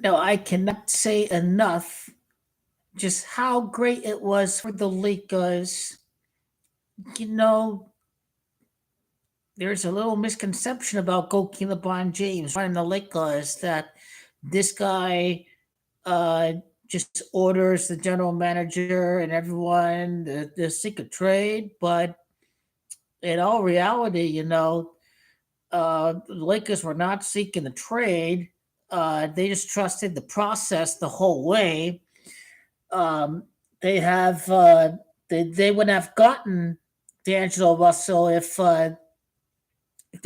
No, I cannot say enough just how great it was for the Lakers. You know, there's a little misconception about Goki LeBron James running the Lakers that this guy uh, just orders the general manager and everyone the secret trade. But in all reality, the Lakers were not seeking the trade. They just trusted the process the whole way. Um, they have they would have gotten D'Angelo Russell if they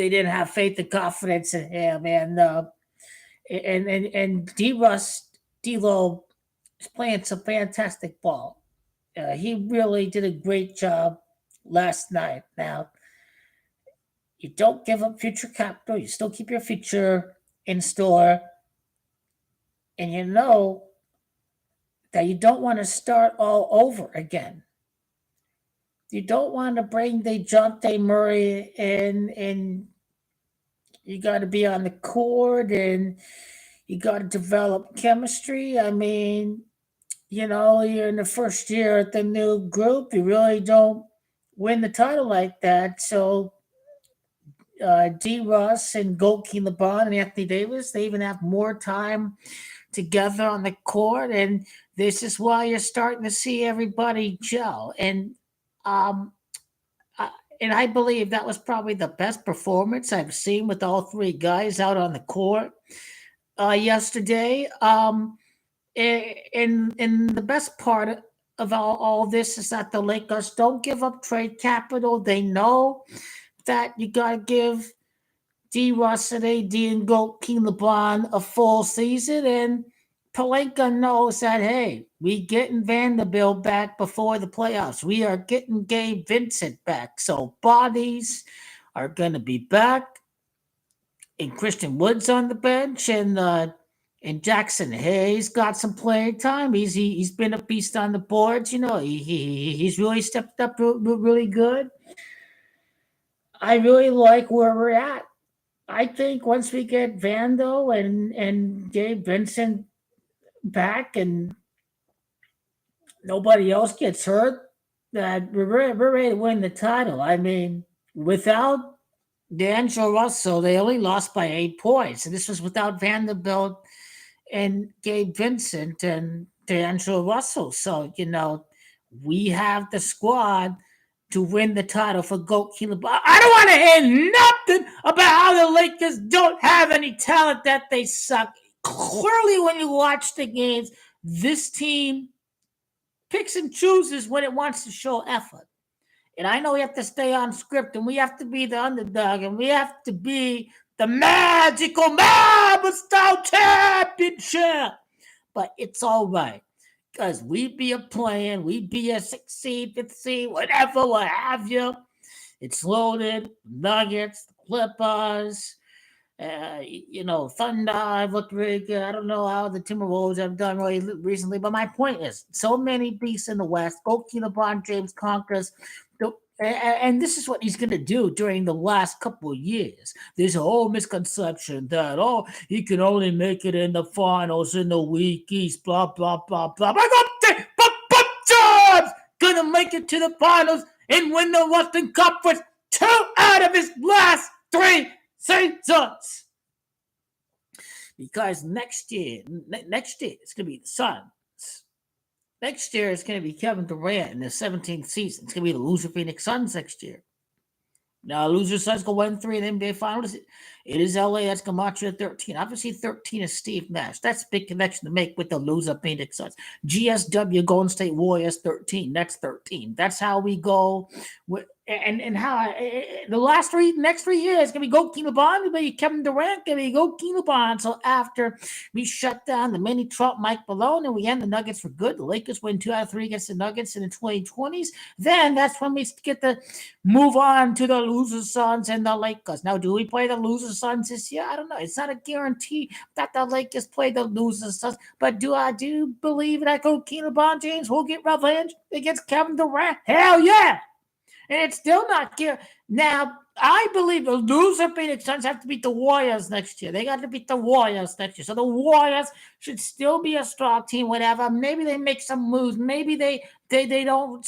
didn't have faith and confidence in him. And D'Lo is playing some fantastic ball. He really did a great job last night. Now you don't give up future capital. You still keep your future in store, and you know that you don't want to start all over again. You don't want to bring the Dejounte Murray in, and you got to be on the court, and you got to develop chemistry. I mean, you're in the first year at the new group. You really don't win the title like that. So, D. Russ and Goldkey LeBron and Anthony Davis, they even have more time together on the court, and this is why you're starting to see everybody gel. Um, I, and I believe that was probably the best performance I've seen with all three guys out on the court yesterday. And the best part of all this is that the Lakers don't give up trade capital. They know that you got to give D. Russ and AD and King LeBron a full season, and Palenka knows that, hey, we getting Vanderbilt back before the playoffs. We are getting Gabe Vincent back. So bodies are going to be back, and Christian Wood's on the bench, and Jackson Hayes got some playing time. He's been a beast on the boards. He's really stepped up really good. I really like where we're at. I think once we get Vando and Gabe Vincent back and nobody else gets hurt, that we're ready to win the title. I mean, without D'Angelo Russell, they only lost by 8 points. And this was without Vanderbilt and Gabe Vincent and D'Angelo Russell. So, we have the squad to win the title for Goat Killer. I don't want to hear nothing about how the Lakers don't have any talent, that they suck. Clearly, when you watch the games, this team picks and chooses when it wants to show effort. And I know we have to stay on script, and we have to be the underdog, and we have to be the magical Mamba Style Championship. But it's all right, because we be a playing, we be a 6th seed, 5th seed, whatever, what have you. It's loaded. Nuggets, Clippers, Thunder. I've looked really good. I don't know how the Timberwolves have done really recently, but my point is, so many beasts in the West. Goki LeBron James conquers. And this is what he's going to do during the last couple of years. There's a whole misconception that, he can only make it in the finals in the weak East, blah, blah, blah, blah. I got jobs going to make it to the finals and win the Western Conference 2 out of his last 3 seasons. Because next year, it's going to be the Suns. Next year, it's going to be Kevin Durant in the 17th season. It's going to be the loser Phoenix Suns next year. Now, loser Suns go 1-3 in the NBA Finals. It is LA that's going to march you at 13. Obviously, 13 is Steve Nash. That's a big connection to make with the loser Phoenix Suns. GSW Golden State Warriors 13. That's 13. That's how we go. And how the next 3 years going to be Goki LeBron, going to be Kevin Durant, going to be Goki LeBron. So after we shut down the mini Trump Mike Malone and we end the Nuggets for good, the Lakers win 2 out of 3 against the Nuggets in the 2020s. Then that's when we get to move on to the loser Suns and the Lakers. Now, do we play the loser Suns this year? I don't know. It's not a guarantee that the Lakers play the loser Suns, but do I believe that Goki LeBron James will get revenge against Kevin Durant? Hell yeah! and it's still not clear. Now, I believe the loser Phoenix Suns have to beat the Warriors next year. They got to beat the Warriors next year. So the Warriors should still be a strong team, whatever. Maybe they make some moves. Maybe they don't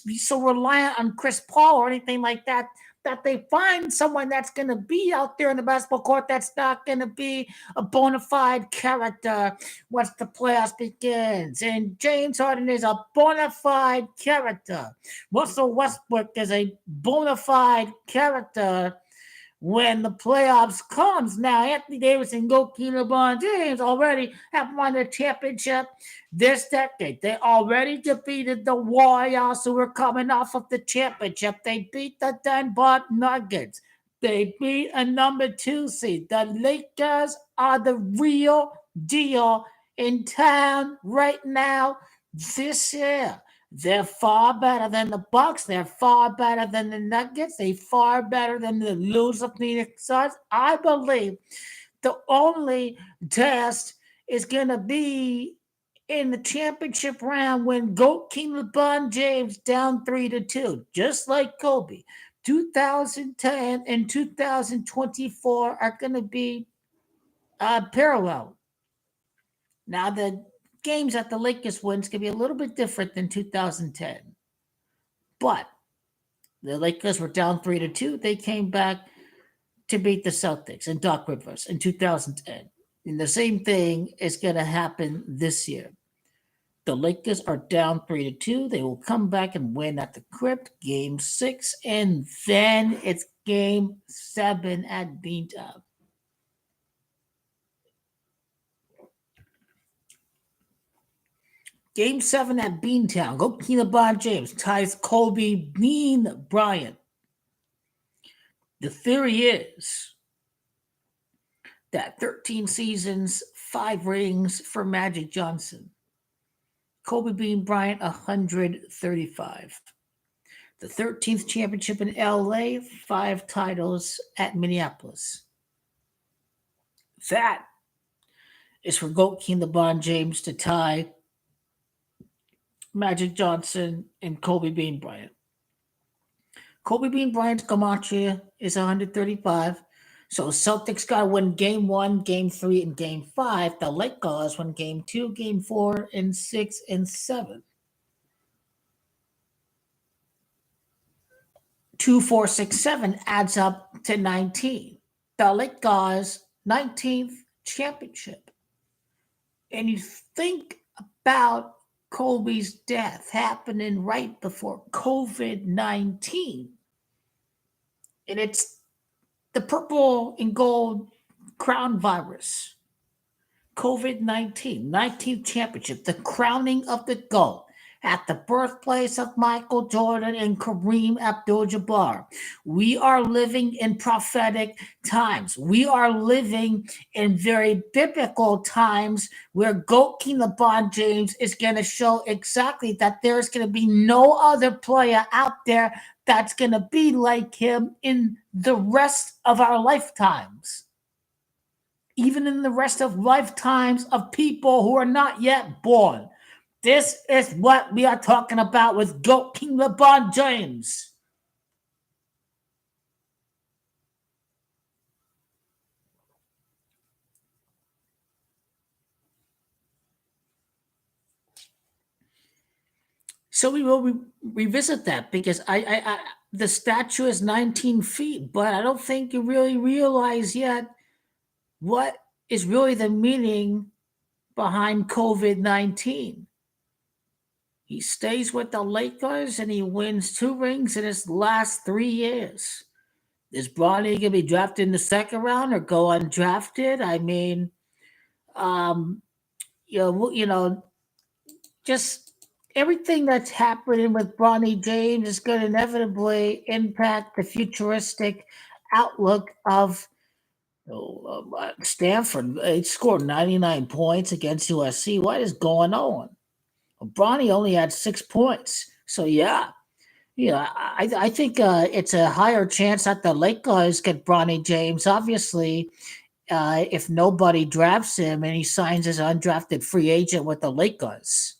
be so reliant on Chris Paul or anything like that. That they find someone that's going to be out there in the basketball court that's not going to be a bona fide character once the playoffs begins. And James Harden is a bona fide character. Russell Westbrook is a bona fide character when the playoffs comes. Now, Anthony Davis and Goki LeBron James already have won the championship this decade. They already defeated the Warriors, who were coming off of the championship. They beat the Denver Nuggets. They beat a number 2 seed. The Lakers are the real deal in town right now this year. They're far better than the Bucks. They're far better than the Nuggets. They're far better than the loser Phoenix Suns. I believe the only test is going to be in the championship round when GOAT King LeBron James down 3-2, just like Kobe. 2010 and 2024 are going to be parallel. Now, the games that the Lakers wins can be a little bit different than 2010. But the Lakers were down 3-2. They came back to beat the Celtics and Doc Rivers in 2010. And the same thing is going to happen this year. The Lakers are down 3-2. They will come back and win at the Crypt, Game 6, and then it's Game 7 at Beantown. Game 7 at Beantown. Go LeBron James ties Kobe Bean Bryant. The theory is that 13 seasons, 5 rings for Magic Johnson. Kobe Bean Bryant, 135. The 13th championship in LA, 5 titles at Minneapolis. That is for GOAT King LeBron James to tie Magic Johnson and Kobe Bean Bryant. Kobe Bean Bryant's gematria is 135. So Celtics got to win Game 1, Game 3, and Game 5. The Lakers win Game 2, Game 4, and 6, and 7. 2, 4, 6, 7 adds up to 19. The Lakers' 19th championship. And you think about Kobe's death happening right before COVID-19. And it's the purple and gold crown virus. COVID-19, 19th championship, the crowning of the GOAT at the birthplace of Michael Jordan and Kareem Abdul-Jabbar. We are living in prophetic times. We are living in very biblical times where GOAT King LeBron James is going to show exactly that there's going to be no other player out there that's going to be like him in the rest of our lifetimes. Even in the rest of lifetimes of people who are not yet born. This is what we are talking about with GOAT King LeBron James. So we will revisit that because I the statue is 19 feet, but I don't think you really realize yet what is really the meaning behind COVID-19. He stays with the Lakers and he wins 2 rings in his last 3 years. Is Bronny going to be drafted in the second round or go undrafted? I mean, you know, just everything that's happening with Bronny James is going to inevitably impact the futuristic outlook of Stanford. He scored 99 points against USC. What is going on? Bronny only had 6 points. So, yeah, I think it's a higher chance that the Lakers get Bronny James. Obviously, if nobody drafts him and he signs as an undrafted free agent with the Lakers.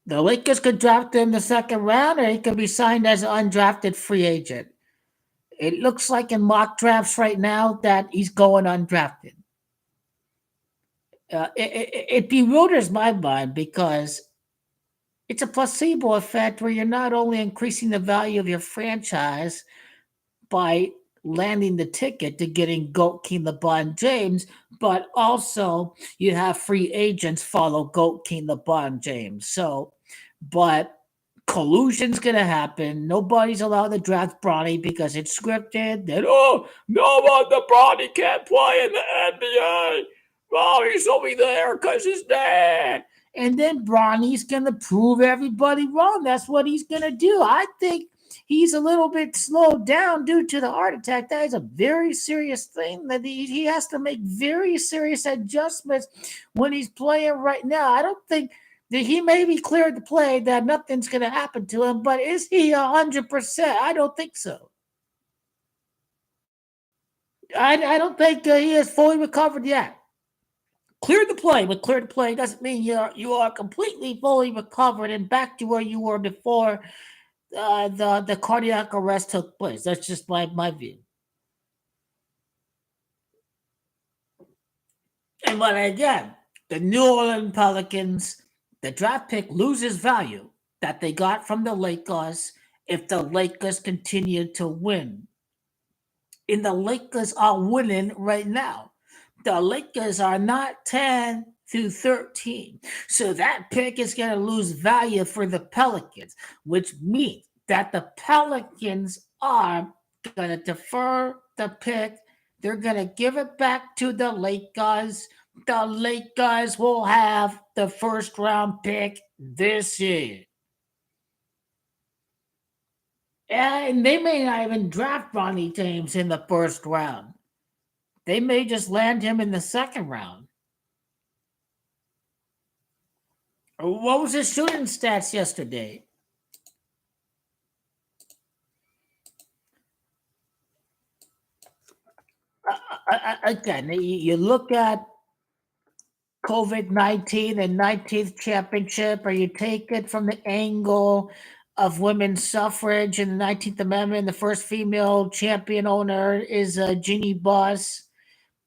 The Lakers could draft him in the second round, or he could be signed as an undrafted free agent. It looks like in mock drafts right now that he's going undrafted. It bewilders my mind because it's a placebo effect where you're not only increasing the value of your franchise by landing the ticket to getting GOAT King LeBron James, but also you have free agents follow GOAT King LeBron James. So, but collusion's gonna happen. Nobody's allowed to draft Bronny because it's scripted. That no one the Bronny can't play in the NBA. Oh, he's only there because his dad. And then Bronny's gonna prove everybody wrong. That's what he's gonna do. I think he's a little bit slowed down due to the heart attack. That is a very serious thing that he has to make very serious adjustments when he's playing right now. I don't think that he may be cleared to play, that nothing's going to happen to him, but is he 100%? I don't think so. I don't think he is fully recovered yet. Cleared to play, but cleared to play doesn't mean you are completely fully recovered and back to where you were before the cardiac arrest took place. That's just my view. And but again, the New Orleans Pelicans, the draft pick loses value that they got from the Lakers if the Lakers continue to win. And the Lakers are winning right now. The Lakers are not 10 through 13. So that pick is going to lose value for the Pelicans, which means that the Pelicans are going to defer the pick. They're going to give it back to the Lakers. The Lakers will have the first round pick this year. And they may not even draft Ronnie James in the first round. They may just land him in the second round. What was his shooting stats yesterday? Again, you look at COVID-19 and 19th championship, or you take it from the angle of women's suffrage and the 19th Amendment, the first female champion owner is Jeannie Buss.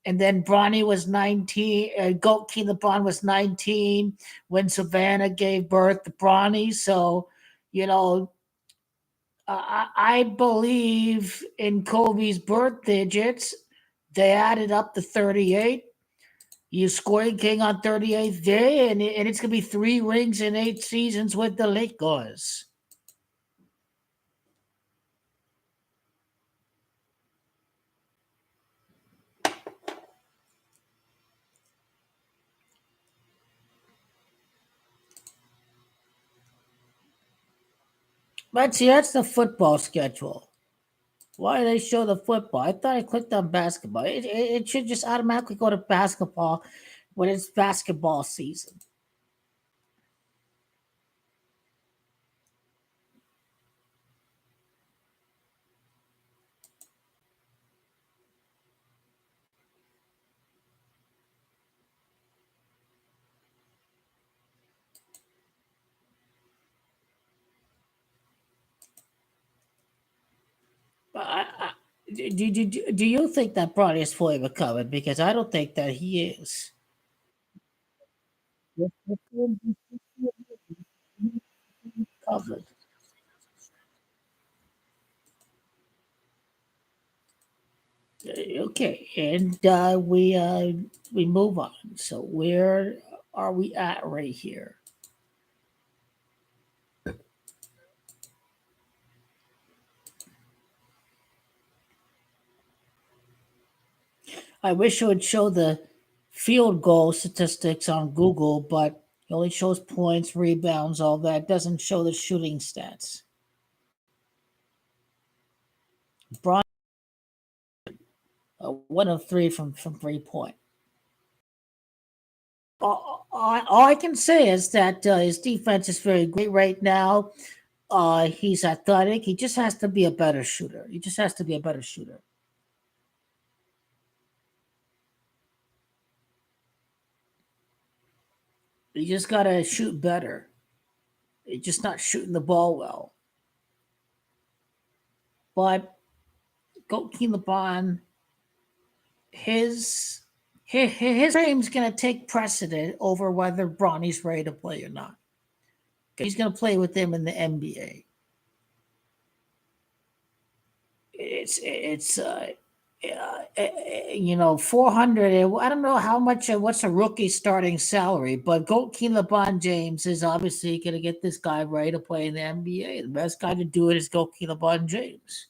And then Bronny was 19. Goat King LeBron was 19 when Savannah gave birth to Bronny. So, you know, I believe in Kobe's birth digits. They added up to 38. You scored King on 38th day, and it's going to be 3 rings in 8 seasons with the Lakers. But see, that's the football schedule. Why do they show the football? I thought I clicked on basketball. It should just automatically go to basketball when it's basketball season. Do you think that Bronny is fully recovered? Because I don't think that he is. Covered. Okay, and we move on. So where are we at right here? I wish it would show the field goal statistics on Google, but it only shows points, rebounds, all that. It doesn't show the shooting stats. Brian, 1 of 3 from 3 point. All I can say is that his defense is very great right now. He's athletic. He just has to be a better shooter. He just has to be a better shooter. You just gotta shoot better. He's just not shooting the ball well. But Goalkeeper LeBron, his game's going to take precedent over whether Bronny's ready to play or not. He's going to play with them in the NBA. It's 400. I don't know how much. What's a rookie starting salary? But goalkeeper LeBron James is obviously going to get this guy ready to play in the NBA. The best guy to do it is goalkeeper LeBron James.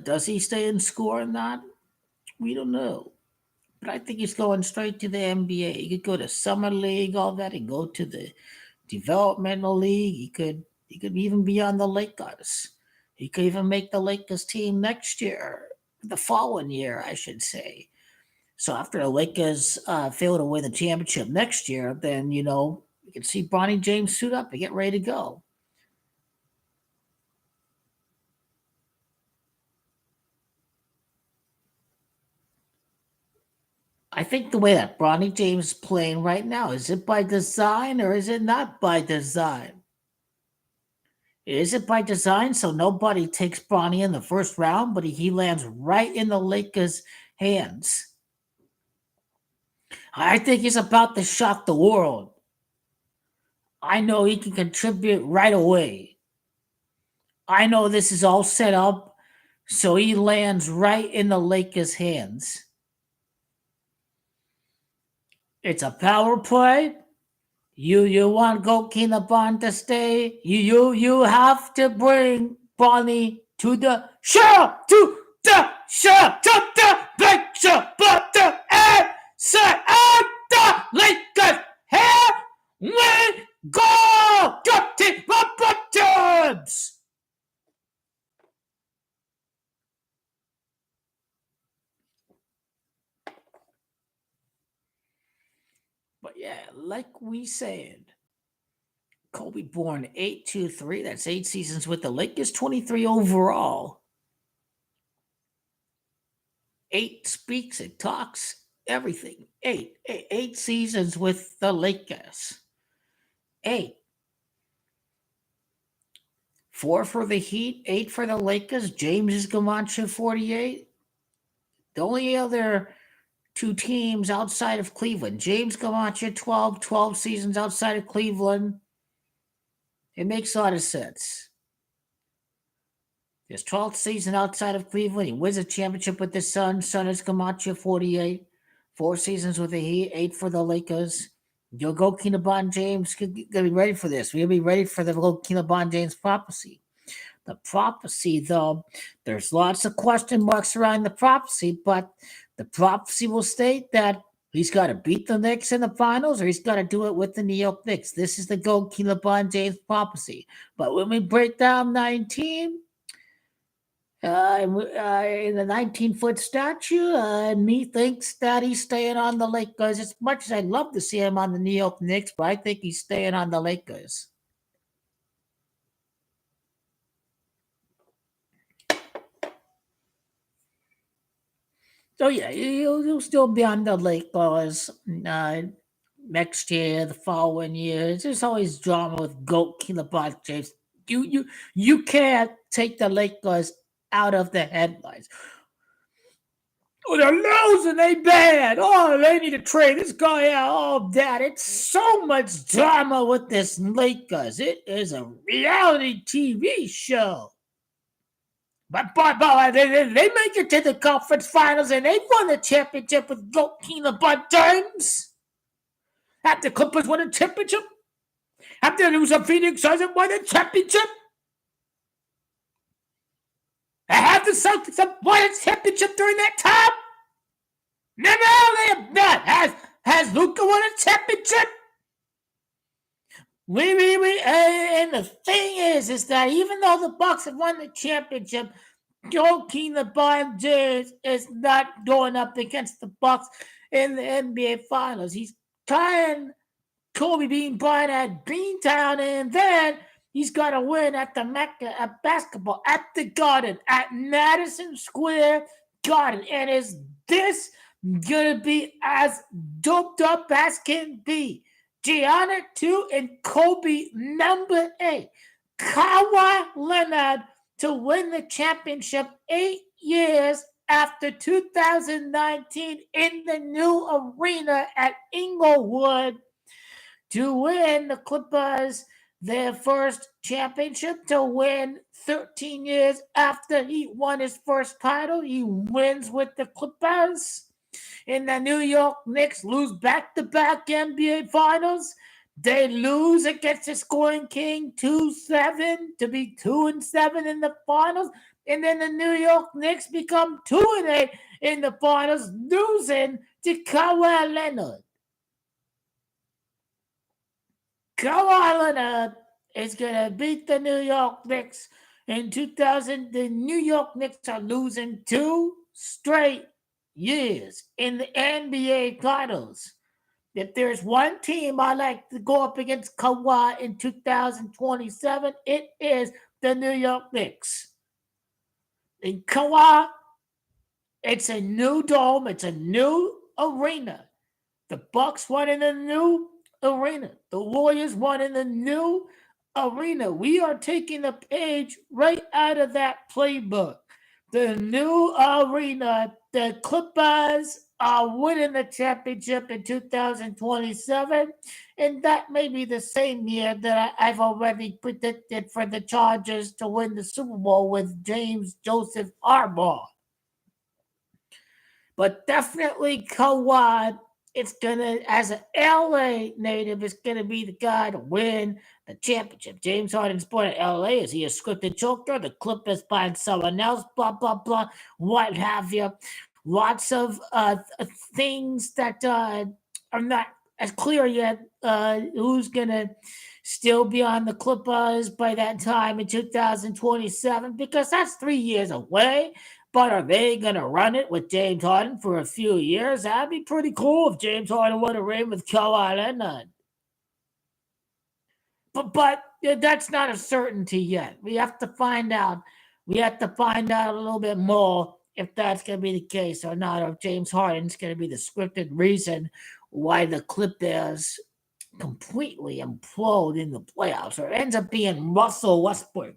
Does he stay and score or not? We don't know. But I think he's going straight to the NBA. He could go to summer league, all that, and go to the developmental league. He could even be on the Lakers. He could even make the Lakers team next year, the following year, I should say. So after the Lakers fail to win the championship next year, then you can see Bronny James suit up and get ready to go. I think the way that Bronny James is playing right now, is it by design or is it not by design? Is it by design so nobody takes Bronny in the first round, but he lands right in the Lakers' hands? I think he's about to shock the world. I know he can contribute right away. I know this is all set up so he lands right in the Lakers' hands. It's a power play. You want goalkeeper LeBron to stay? You have to bring Bronny to the picture, but the answer of the Lakers. Here we go. Goalkeeper James. But yeah, like we said, Kobe born 823. That's 8 seasons with the Lakers, 23 overall. 8 speaks, it talks, everything. Eight seasons with the Lakers. 8. 4 for the Heat, 8 for the Lakers. James is Gamacha 48. The only other 2 teams outside of Cleveland. James Gamacha 12 seasons outside of Cleveland. It makes a lot of sense. His 12th season outside of Cleveland. He wins a championship with the Suns. Sun is Camacho 48. 4 seasons with the Heat, 8 for the Lakers. You'll go LeBron James. Gonna be ready for this. We're gonna be ready for the LeBron James prophecy. The prophecy, though, there's lots of question marks around the prophecy, but the prophecy will state that he's got to beat the Knicks in the finals or he's got to do it with the New York Knicks. This is the goalkeeper LeBron James prophecy. But when we break down 19, in the 19-foot statue, me thinks that he's staying on the Lakers. As much as I'd love to see him on the New York Knicks, but I think he's staying on the Lakers. So yeah, you'll still be on the Lakers next year, the following year. There's always drama with goalkeeper LeBron James. You can't take the Lakers out of the headlines. Oh, they're losing, they bad. Oh, they need to trade this guy out. Oh, that. It's so much drama with this Lakers. It is a reality TV show. But they make it to the conference finals and they won the championship with goalkeeper LeBron James. After Clippers won a championship. After they lose a Phoenix Suns and won a championship. Have the Celtics won a championship during that time? Never they have not. Has Luka won a championship? And the thing is that even though the Bucks have won the championship, goalkeeper LeBron James is not going up against the Bucks in the NBA Finals. He's tying Kobe Bean Bryant at Beantown, and then He's got to win at the Mecca at basketball, at the Garden, at Madison Square Garden. And is this going to be as doped up as can be? Gianna 2 and Kobe number 8. Kawhi Leonard to win the championship 8 years after 2019 in the new arena at Inglewood to win the Clippers their first championship, to win 13 years after he won his first title. He wins with the Clippers. And the New York Knicks lose back-to-back NBA Finals. They lose against the scoring king 2-7 to be 2-7 in the finals. And then the New York Knicks become 2-8 in the finals, losing to Kawhi Leonard. Kawhi Leonard is going to beat the New York Knicks in 2000. The New York Knicks are losing 2 straight years in the NBA Finals. If there's one team I like to go up against Kawhi in 2027, it is the New York Knicks. In Kawhi, it's a new dome. It's a new arena. The Bucks won in the new arena. The Warriors won in the new arena. We are taking a page right out of that playbook. The new arena. The Clippers are winning the championship in 2027, and that may be the same year that I've already predicted for the Chargers to win the Super Bowl with James Joseph Harbaugh. But definitely Kawhi, it's gonna, as an LA native, it's gonna be the guy to win the championship. James Harden's born in LA. Is he a scripted joker? The Clippers buying someone else, blah, blah, blah, what have you. Lots of things that are not as clear yet. Who's going to still be on the Clippers by that time in 2027? Because that's 3 years away. But are they going to run it with James Harden for a few years? That'd be pretty cool if James Harden won a ring with Kawhi Leonard. But that's not a certainty yet. We have to find out. We have to find out a little bit more if that's going to be the case or not, or if James Harden's going to be the scripted reason why the Clippers completely implode in the playoffs, or ends up being Russell Westbrook.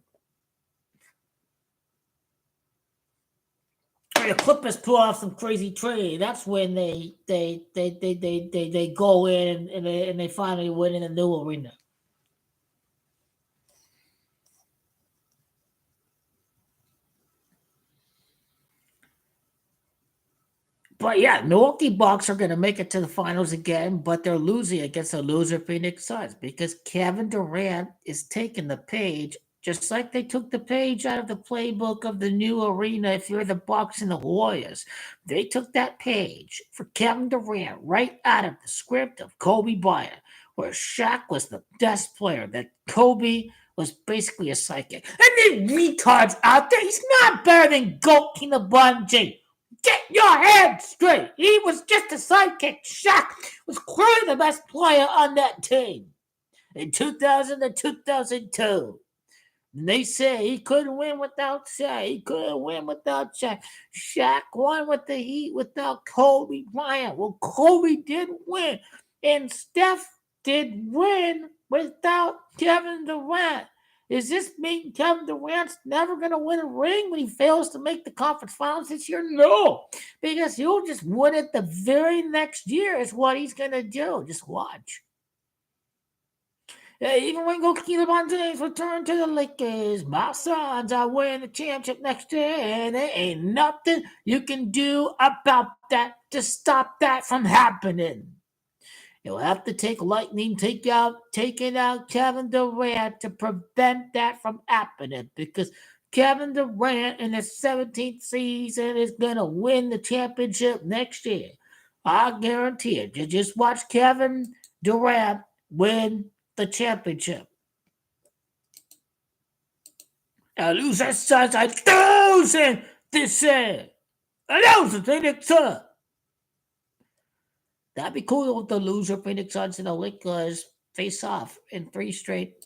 Or the Clippers pull off some crazy trade. That's when they go in and they finally win in a new arena. But yeah, Milwaukee Bucks are going to make it to the finals again, but they're losing against the loser Phoenix Suns because Kevin Durant is taking the page, just like they took the page out of the playbook of the new arena. If you're the Bucks and the Warriors, they took that page for Kevin Durant right out of the script of Kobe Bryant, where Shaq was the best player, that Kobe was basically a psychic. And the retards out there, he's not better than GOAT King LeBron James. Get your head straight. He was just a sidekick. Shaq was clearly the best player on that team in 2000 and 2002. And they say he couldn't win without Shaq. He couldn't win without Shaq. Shaq won with the Heat without Kobe Bryant. Well, Kobe did win. And Steph did win without Kevin Durant. Does this mean Kevin Durant's never going to win a ring when he fails to make the conference finals this year? No, because he'll just win it the very next year is what he's going to do. Just watch. Even when LeBron James return to the Lakers, my Suns are winning the championship next year, and there ain't nothing you can do about that to stop that from happening. You'll have to take lightning, taking out Kevin Durant to prevent that from happening, because Kevin Durant in his 17th season is going to win the championship next year. I guarantee it. You just watch Kevin Durant win the championship. Now, loser Suns are losing this year. Losing Phoenix Suns. That'd be cool if the loser Phoenix Suns and the Lakers face off in 3 straight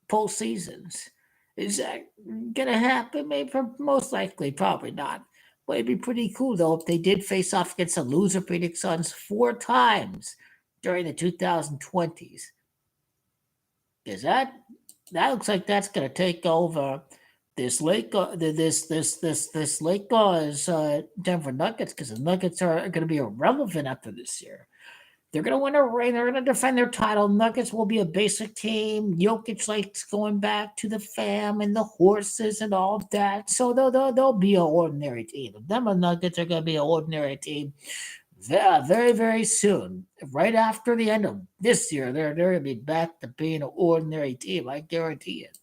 postseasons. Is that gonna happen? Maybe, most likely, probably not. But it'd be pretty cool though if they did face off against the loser Phoenix Suns 4 times during the 2020s. Because that looks like that's gonna take over this Lakers Denver Nuggets, because the Nuggets are going to be irrelevant after this year. They're going to win a ring. They're going to defend their title. Nuggets will be a basic team. Jokic likes going back to the fam and the horses and all of that. So they'll be an ordinary team. The Denver Nuggets are going to be an ordinary team very, very soon. Right after the end of this year, they're going to be back to being an ordinary team. I guarantee it.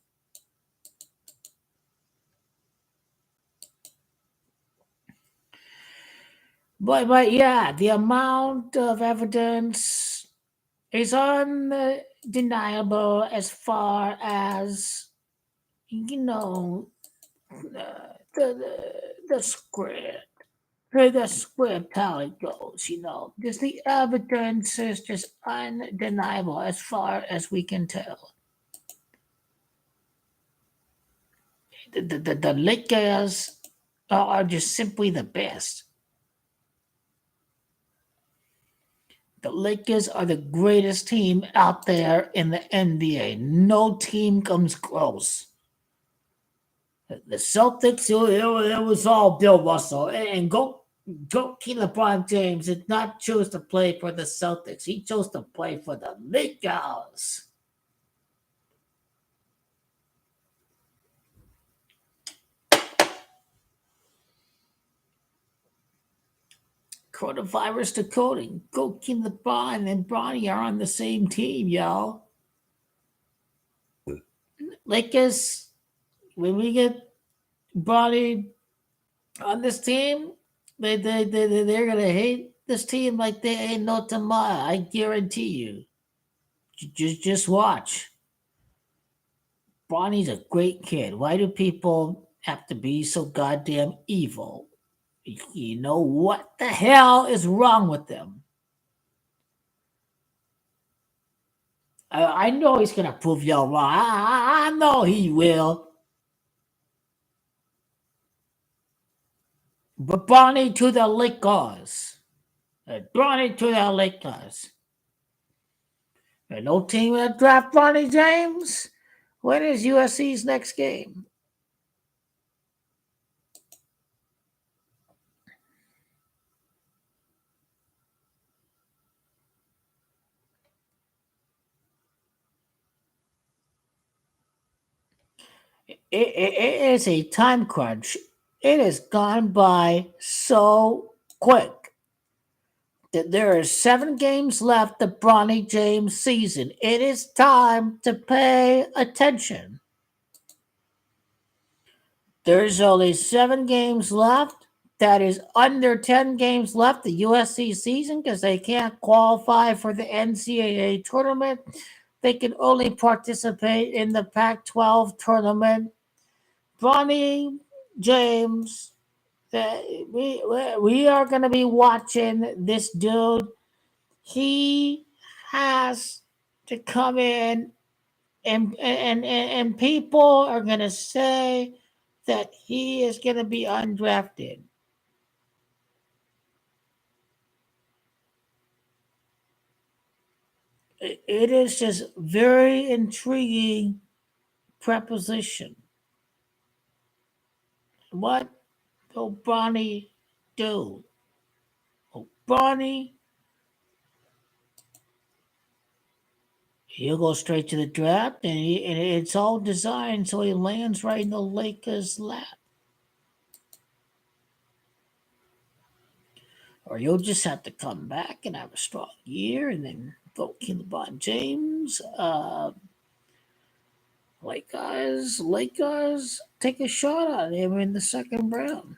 But yeah, the amount of evidence is undeniable as far as the script. The script, how it goes, just the evidence is just undeniable as far as we can tell. The Lakers are just simply the best. The Lakers are the greatest team out there in the NBA. No team comes close. The Celtics, it was all Bill Russell. And go King LeBron James did not choose to play for the Celtics. He chose to play for the Lakers. Coronavirus decoding. Go King LeBron and Bronny are on the same team, y'all. Lakers, when we get Bronny on this team, they're gonna hate this team like they ain't no tomorrow. I guarantee you. Just watch. Bronny's a great kid. Why do people have to be so goddamn evil? You know what the hell is wrong with them? I know he's gonna prove y'all wrong. I know he will. But Bronny to the Lakers. Bronny to the Lakers. And no team will draft Bronny James. When is USC's next game? It is a time crunch. It has gone by so quick that there are 7 games left of Bronny James' season. It is time to pay attention. There's only 7 games left. That is under 10 games left the USC season, because they can't qualify for the NCAA tournament. They can only participate in the Pac 12 tournament. Bronny James, we are going to be watching this dude. He has to come in, and people are going to say that he is going to be undrafted. It is just very intriguing preposition. What will Bronny do? Will Bronny, he'll go straight to the draft, and it's all designed so he lands right in the Lakers' lap. Or you'll just have to come back and have a strong year and then vote LeBron James. Lakers take a shot on him in the second round.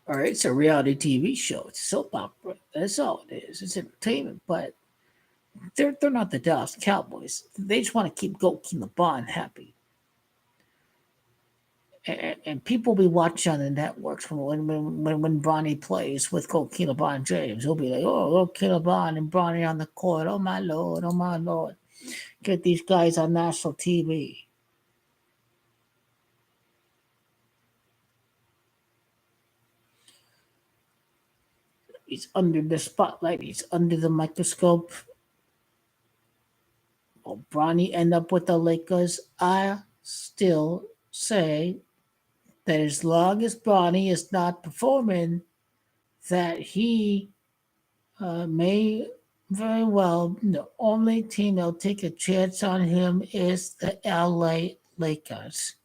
All right, it's a reality TV show. It's a soap opera. That's all it is. It's entertainment, but they're not the Dallas Cowboys. They just want to keep LeBron happy. and people will be watching on the networks when Bronny plays with Coach LeBron James. He'll be like, oh, okay, LeBron and Bronny on the court. Oh, my Lord. Oh, my Lord. Get these guys on national TV. He's under the spotlight. He's under the microscope. Will Bronny end up with the Lakers? I still say that as long as Bronny is not performing, that he may very well, the only team that'll take a chance on him is the LA Lakers.